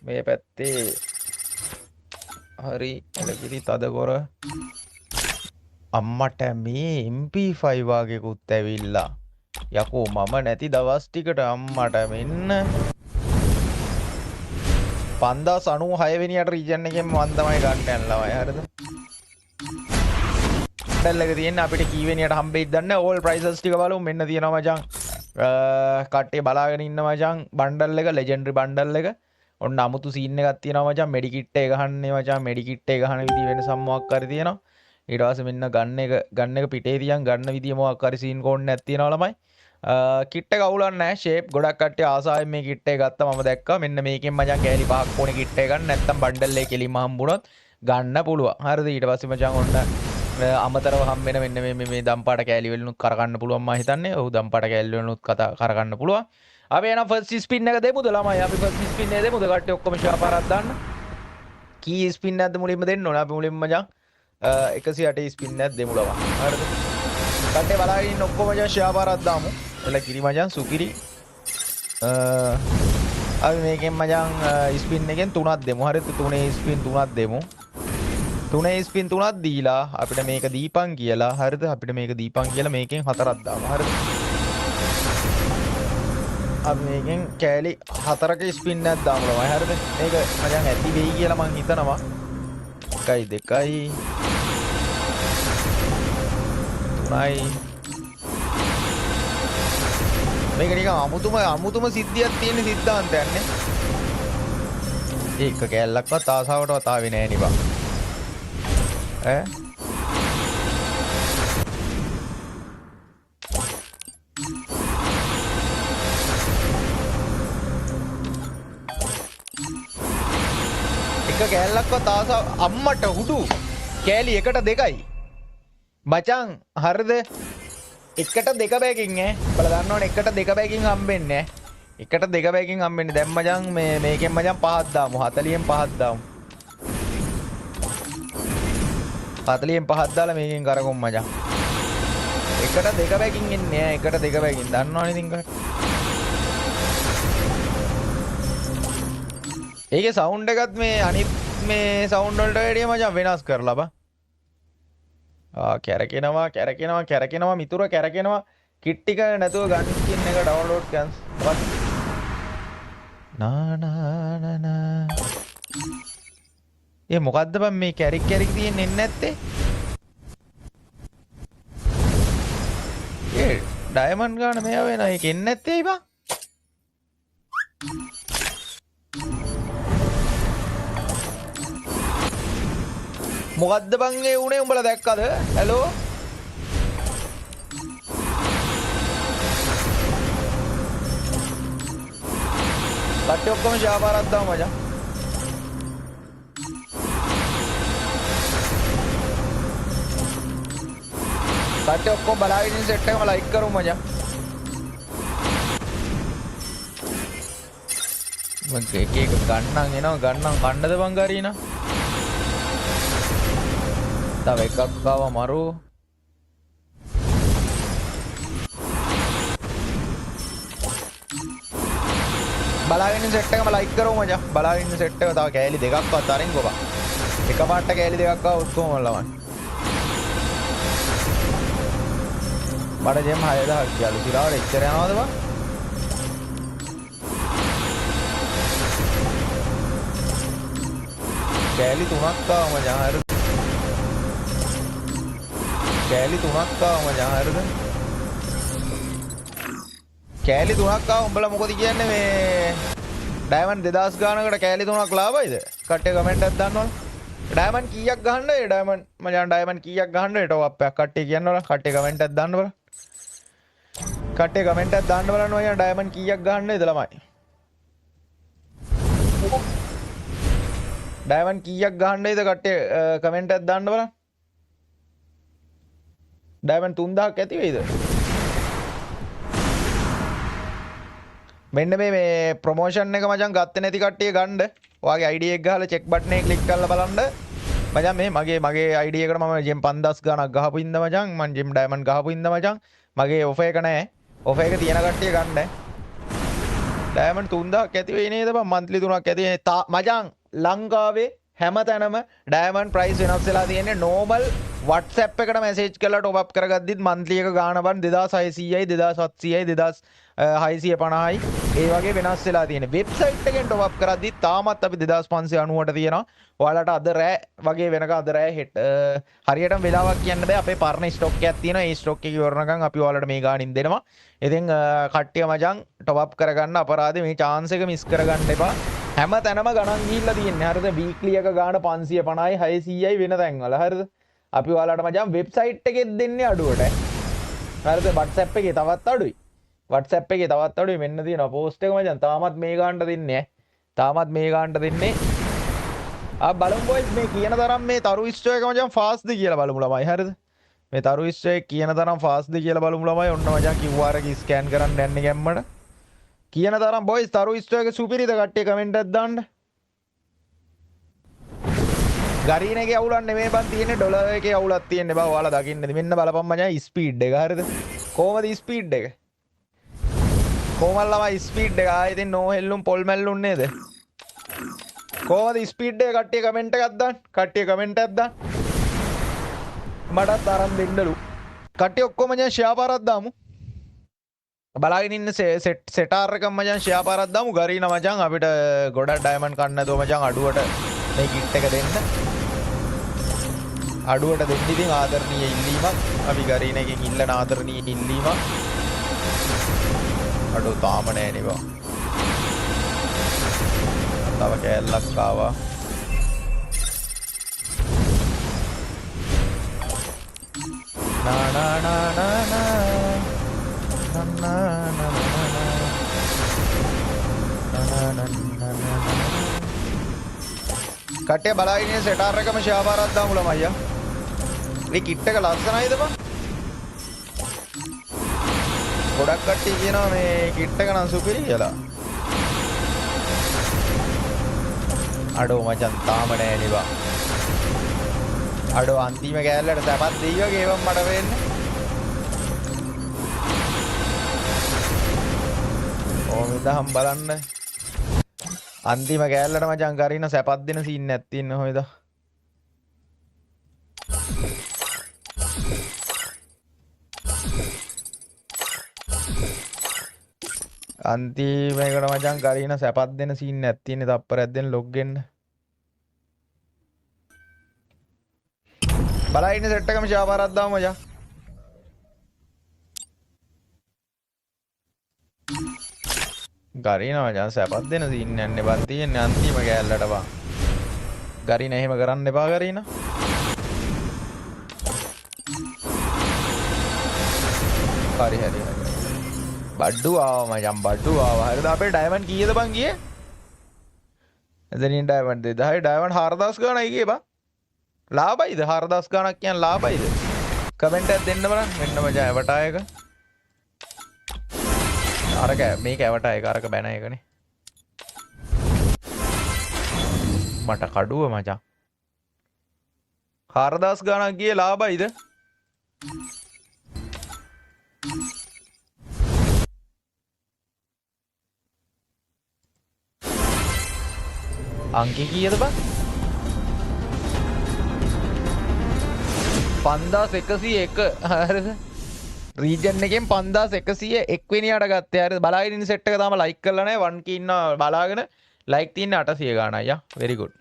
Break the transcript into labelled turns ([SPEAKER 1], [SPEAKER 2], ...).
[SPEAKER 1] මේ පැත්තේ හරි එලකිරි තදකොර අම්මට මේ MP5 වාගේකුත් ඇවිල්ලා යකෝ මම නැති දවස් ටිකට අම්මට මෙන්න 5096 වෙනියට රීජන් එකෙන් මම තමයි ගන්න යනවා හරිද බණ්ඩල් එක තියෙන අපිට කී වෙනියට හම්බෙයිද දන්නේ ඕල් ප්‍රයිසස් ටික බලමු මෙන්න තියෙනවා මචං කට්ටිය බලාගෙන ඉන්න මචං බණ්ඩල් එක ලෙජෙන්ඩරි බණ්ඩල් එක ඔන්න අමුතු සීන් එකක් තියෙනවා මචං මෙඩිකිට් එක ගහන්නේ මචං මෙඩිකිට් එක ගහන විදිය වෙන සම්මයක් හරි තියෙනවා ඊට පස්සේ මෙන්න ගන්න එක පිටේ තියන් ගන්න විදිය මොකක් හරි සීන් කෝඩ් එකක් තියෙනවා ළමයි කිට් එක අවුලන්නේ නැහැ ෂේප් ගොඩක් කට්ටිය ආසාවෙන් මේ කිට් එක ගත්තා මම දැක්කා මෙන්න මේකෙන් මචං කෑලි පහක් ඕනේ කිට් එක ගන්න නැත්තම් බණ්ඩල් එක කෙලින්ම හම්බුනොත් ගන්න පුළුවන් හරිද ඊට පස්සේ මචං ඔන්න අමතරව හම්බෙන මෙන්න මේ දම්පාට කෑලි වලිනුත් කරගන්න පුළුවන් මම හිතන්නේ ඔව් දම්පාට කෑලි වලිනුත් කරගන්න පුළුවන් අපි එන ෆස්ට් ස්පින් එක දෙමුද ළමයි අපි ෆස්ට් ස්පින් එක දෙමුද කට්ටිය ඔක්කොම ෂෙයා පාරක් දාන්න කී ස්පින් එකක්ද මුලින්ම දෙන්න ඕනේ අපි මුලින්ම මචං 108 ස්පින් එකක් දෙමු ළමයි හරිද කට්ටිය බලාගෙන ඉන්න ඔක්කොම මචං ෂෙයා පාරක් දාමු එල කිරි මචං සුකිරි අපි මේකෙන් මචං ස්පින් එකෙන් 3ක් දෙමු හරිද 3 ස්පින් 3ක් දෙමු 3 ස්පින් 3ක් දීලා අපිට මේක දීපන් කියලා හරිද අපිට මේක දීපන් කියලා මේකෙන් 4ක් දාමු හරිද අපි මේකෙන් කෑලි 4ක ස්පින් එකක් දාමු ළමයි හරිද මේක මචං ඇති වෙයි කියලා මං හිතනවා 1 2 3යි මේක නිකන් අමුතුම සිද්ධියක් තියෙන සිද්ධාන්තයක් නේ ඒක කෑල්ලක්වත් ආසාවටවත් ආවේ නෑ නේ බං ඈ එක කෑල්ලක්වත් ආසාව අම්මට හුඩු කෑලි එකට දෙකයි මචං හරිද එකට දෙක බෑකින් ඈ බලලා ගන්න ඕනේ එකට දෙක බෑකින් හම්බෙන්නේ ඈ එකට දෙක බෑකින් හම්බෙන්නේ දැන් මචං මේකෙන් මචං 5ක් දාමු 40න් 5ක් දාමු 40න් 5ක් දාලා මේකෙන් කරගොම් මචං එකට දෙක බෑකින් එන්නේ ඈ එකට දෙක බෑකින් දන්නවනේ ඉතින් කර ඒකේ සවුන්ඩ් එකත් මේ අනිත් මේ සවුන්ඩ් වලට වැඩිය මචං වෙනස් කරලා බා කැරකෙනවා මිතුර කැරකෙනවා කිට් ටික නැතුව ගන්න ස්කින් එක ඩවුන්ලෝඩ් කන්ස් නා ඒ මොකද්ද බං මේ කැරික් තියෙන්නේ නැත්තේ ඒ ඩයමන්ඩ් ගන්න මෙයා වෙන එක එන්නේ නැත්තේ බං මොකද්ද බං ඒ උනේ උඹලා දැක්කද හැලෝ කට්ටිය ඔක්කොම ෂෙයා පාරක් දාමු මචං කට්ටිය ඔක්කොම බලාගෙන ඉන්න සෙට් එකම ලයික් කරමු මචං මම එක ගන්නම් එනවා ගන්නම් කන්නද බං ගරීනා තව එකක් ආවා මරු බලාගෙන ඉන්න සෙට් එකම ලයික් කරමු මචං බලාගෙන ඉන්න සෙට් එක තව කෑලි දෙකක්වත් අරින් ගොබා එකපාරට කෑලි දෙකක් ආවොත් කොහොමද ලවන්නේ මට ජෙම් 6000ක් කියලු සිරාවට එච්චර යනවද බං කෑලි 3ක් ආවා මචං හරිද කෑලි 3ක් ආවා මචං හරිද කෑලි 3ක් ආවා උඹලා මොකද කියන්නේ මේ ඩයමන්ඩ් 2000 ගානකට කෑලි 3ක් ලාභයිද කට්ටිය කමෙන්ට් එකක් දාන්නවල ඩයමන්ඩ් කීයක් ගහන්නද ඒ ඩයමන්ඩ් මචං ඩයමන්ඩ් කීයක් ගහන්නද ඒ ටොප් එකක් කට්ටිය කියන්නවල කට්ටිය කමෙන්ට් එකක් දාන්න බලන්න කට්ටිය කමෙන්ට් එකක් දාන්න බලන්න ඔය ඩයමන්ඩ් කීයක් ගහන්නද ළමයි ඩයමන්ඩ් කීයක් ගහන්නද කට්ටිය කමෙන්ට් එකක් දාන්න බලන්න ඩයමන්ඩ් 3000ක් ඇති වෙයිද මෙන්න මේ ප්‍රොමෝෂන් එක මචං ගත්තේ නැති කට්ටිය ගන්න ඔයාගේ ID එක ගහලා චෙක් බටන් එක ක්ලික් කරලා බලන්න මචං මේ මගේ ID එකට මම ජෙම් 5000 ගණක් ගහපු ඉඳ මචං මම ජෙම් ඩයමන්ඩ් ගහපු ඉඳ මචං මගේ ඔෆර් එක නැහැ ඔෆර් එක තියෙන කට්ටිය ගන්න ඩයමන්ඩ් 3000ක් ඇති වෙයි නේද බං මන්ත්ලි 3ක් ඇති මචං ලංකාවේ හැමතැනම ඩයමන්ඩ් ප්‍රයිස් වෙනස් වෙලා තියෙන්නේ නෝමල් WhatsApp එකට මැසේජ් කරලා টොප් අප් කරගද්දිත් මන්ත්ලි එක ගාන බන් 2600යි 2700යි 2650යි ඒ වගේ වෙනස් වෙලා තියෙන්නේ වෙබ්සයිට් එකෙන් টොප් අප් කරද්දිත් තාමත් අපි 2590ට තියෙනවා ඔයාලට අද රෑ වගේ වෙනක අද රෑ හෙට හරියටම වෙලාවක් කියන්න බෑ අපේ පරණ ස්ටොක් එකක් තියෙනවා ඒ ස්ටොක් එක ඉවරනකම් අපි ඔයාලට මේ ගානින් දෙනවා ඉතින් කට්ටිය මචං টොප් අප් කරගන්න අපරාධේ මේ chance එක මිස් කරගන්න එපා හැම තැනම ගණන් ගිහිල්ලා තියෙන්නේ හරිද වීක්ලි එක ගාන 550යි 600යි වෙන තැන්වල හරිද අපි ඔයාලට මචං වෙබ්සයිට් එකෙත් දෙන්නේ අඩුවට හරිද WhatsApp එකේ තවත් අඩුයි WhatsApp එකේ තවත් අඩුයි මෙන්න තියෙනවා පෝස්ට් එක මචං තාමත් මේ ගානට දෙන්නේ තාමත් මේ ගානට දෙන්නේ බලමු බොයිස් මේ කියන තරම් මේ තරු ස්ටෝ එක මචං ෆාස්ට්ද කියලා බලමු ළමයි හරිද මේ තරු ස්ටෝ එක කියන තරම් ෆාස්ට්ද කියලා බලමු ළමයි ඔන්න මචං QR එක ස්කෑන් කරන්න යන්නේ ගැම්මට කියන තරම් බොයිස් තරු ස්ටෝ එක සුපිරිද කට්ටිය කමෙන්ට් එකක් දාන්න ගරීන එකේ අවුලක් නෙමෙයි බං තියෙන්නේ ඩොලර් එකේ අවුලක් තියෙන්නේ බං ඔයාලා දකින්නද මෙන්න බලපන් මචං ස්පීඩ් එක හරිද කොහමද ස්පීඩ් එක කොහමද ළමයි ස්පීඩ් එක ආයේ ඉතින් නෝ හෙල්ලුම් පොල් මැල්ලුම් නේද කොහමද ස්පීඩ් එක කට්ටිය කමෙන්ට් එකක් දාන්න කට්ටිය කමෙන්ට් එකක් දාන්න මටත් අරන් දෙන්නලු කට්ටිය ඔක්කොම මචං ෂෙයා පාරක් දාමු බලාගෙන ඉන්න සෙටාර් එකම මචං ෂෙයා පාරක් දාමු ගරීන මචං අපිට ගොඩක් ඩයමන්ඩ් කන්න නැතුව මචං අඩුවට මේ කිට් එක දෙන්න අඩුවට දෙන්න ඉතින් ආදරණීය ඉල්ලීමක් අපි ගරීන එකෙන් ඉල්ලන ආදරණීය ඉල්ලීමක් අඩු තාම නෑ නේ බා තව කෑල්ලක් ආවා නා නා නා නා නා කට්ටිය බලාගෙන ඉන්න සෙටාර් එකම ෂෙයා පාරක් දාමු ළමයි මේ කිට් එක ලස්සනයිද බං ගොඩක් කට්ටිය කියනවා මේ කිට් එක නම් සුපිරි කියලා අඩෝ මචං තාම නෑ නේ බං අඩෝ අන්තිම කෑල්ලට සැපත් දෙයි වගේ ඒවම් මට වෙන්නේ ඕමිදහම් බලන්න අන්තිම කෑල්ලට මචං ගරින සැපත් දෙන සීන් එකක් තියෙන හොයද අන්තිම එකට මචං ගරින සැපත් දෙන සීන් එකක් තියෙන තප්පරයක් දෙන්න ලොග් වෙන්න බලා ඉන්න සෙට් එකම ෂෙයා පාරක් දාමු මචං ගරීන මචං සැපත් දෙන සීන් යන්නේ බන් තියෙන්නේ අන්තිම කෑල්ලට බං ගරීන එහෙම කරන්න එපා ගරීන හරි බඩ්ඩු ආවා මචං බඩ්ඩු ආවා හරිද අපේ ඩයමන්ඩ් කීයද බං ගියේ එතනින් ඩයමන්ඩ් 2000 ඩයමන්ඩ් 4000 ගානයි ගියේ බං ලාභයිද 4000 ගානක් කියන්නේ ලාභයිද කමෙන්ට් එකක් දෙන්න බලන්න මෙන්න මචං ඇවටා එක අරක මේක ඇවට එක අරක බැන එකනේ මට කඩුව මචං 4000 ගානක් ගියේ ලාභයිද අංකේ කීයද බං 5101 හරිද රීජන් එකෙන් 5101 වෙනියට ගත්තේ හරිද බලාගෙන ඉන්න සෙට් එක තාම ලයික් කරලා නැහැ 1 කී ඉන්නවා බලාගෙන ලයික් තියෙන්නේ 800 ගානයි යා very good